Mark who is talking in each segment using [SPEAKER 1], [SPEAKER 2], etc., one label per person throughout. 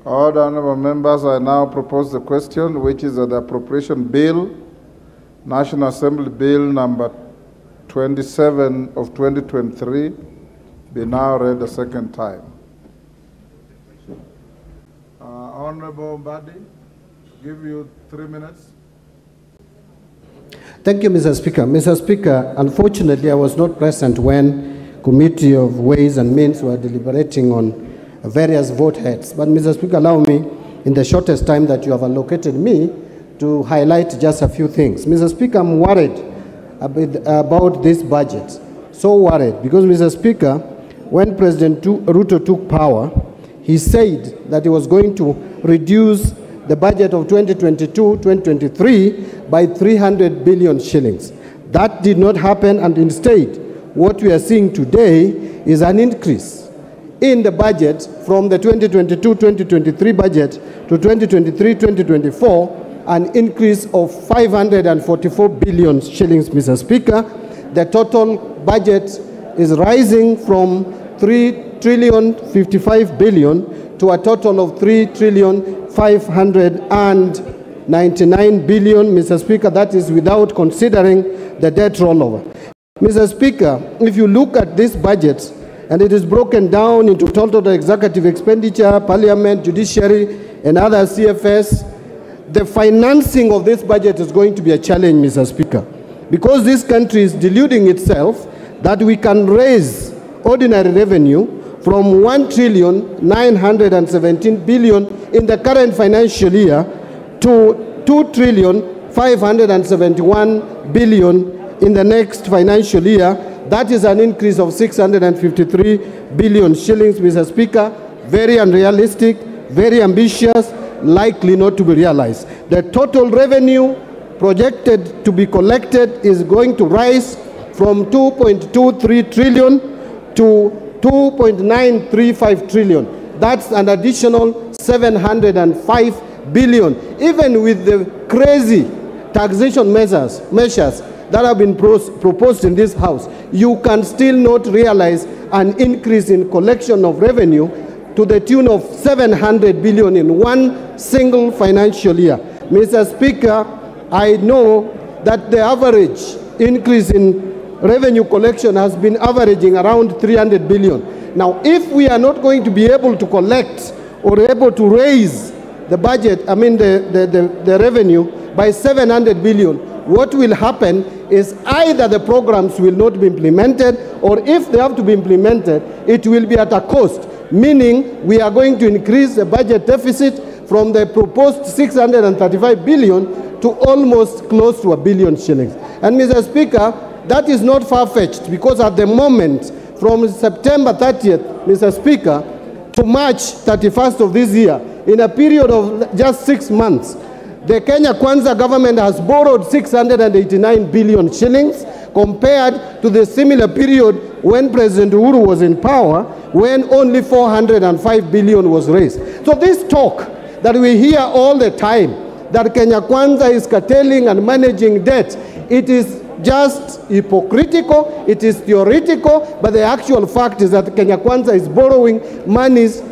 [SPEAKER 1] All the honorable members, I now propose the question, which is the appropriation bill, National Assembly Bill number 27 of 2023, be now read a second time. Honorable Mbadi, give you 3 minutes.
[SPEAKER 2] Thank you, Mr. Speaker. Mr. Speaker, unfortunately, I was not present when Committee of Ways and Means were deliberating on various vote heads. But, Mr. Speaker, allow me, in the shortest time that you have allocated me, to highlight just a few things. Mr. Speaker, I'm worried about this budget. So worried, because, Mr. Speaker, when President Ruto took power, he said that he was going to reduce the budget of 2022-2023 by 300 billion shillings. That did not happen, and instead, what we are seeing today is an increase in the budget from the 2022-2023 budget to 2023-2024, an increase of 544 billion shillings, Mr. Speaker. The total budget is rising from 3,055 billion to a total of 3,599 billion, Mr. Speaker. That is without considering the debt rollover. Mr. Speaker, if you look at this budget, and it is broken down into total executive expenditure, parliament, judiciary, and other CFS, the financing of this budget is going to be a challenge, Mr. Speaker, because this country is deluding itself that we can raise ordinary revenue from 1,917 billion in the current financial year to 2,571 billion in the next financial year. That is an increase of 653 billion shillings, Mr. Speaker. Very unrealistic, very ambitious, likely not to be realized. The total revenue projected to be collected is going to rise from 2.23 trillion to 2.935 trillion. That's an additional 705 billion. Even with the crazy taxation measures that have been proposed in this House, you can still not realize an increase in collection of revenue to the tune of 700 billion in one single financial year. Mr. Speaker, I know that the average increase in revenue collection has been averaging around 300 billion. Now, if we are not going to be able to collect or able to raise the budget, the revenue by 700 billion, what will happen is either the programs will not be implemented, or if they have to be implemented, it will be at a cost, meaning we are going to increase the budget deficit from the proposed 635 billion to almost close to 1 billion shillings. And Mr. Speaker, that is not far-fetched, because at the moment, from September 30th, Mr. Speaker, to March 31st of this year, in a period of just 6 months, the Kenya Kwanza government has borrowed 689 billion shillings compared to the similar period when President Uhuru was in power, when only 405 billion was raised. So this talk that we hear all the time, that Kenya Kwanza is curtailing and managing debt, it is just hypocritical, it is theoretical, but the actual fact is that Kenya Kwanza is borrowing monies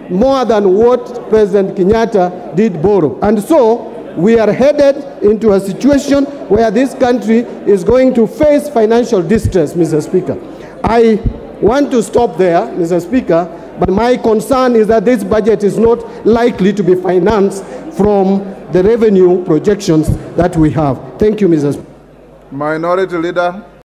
[SPEAKER 2] more than what President Kenyatta did borrow. And so we are headed into a situation where this country is going to face financial distress, Mr. Speaker. I want to stop there, Mr. Speaker, but my concern is that this budget is not likely to be financed from the revenue projections that we have. Thank you, Mr. Speaker.
[SPEAKER 1] Minority Leader.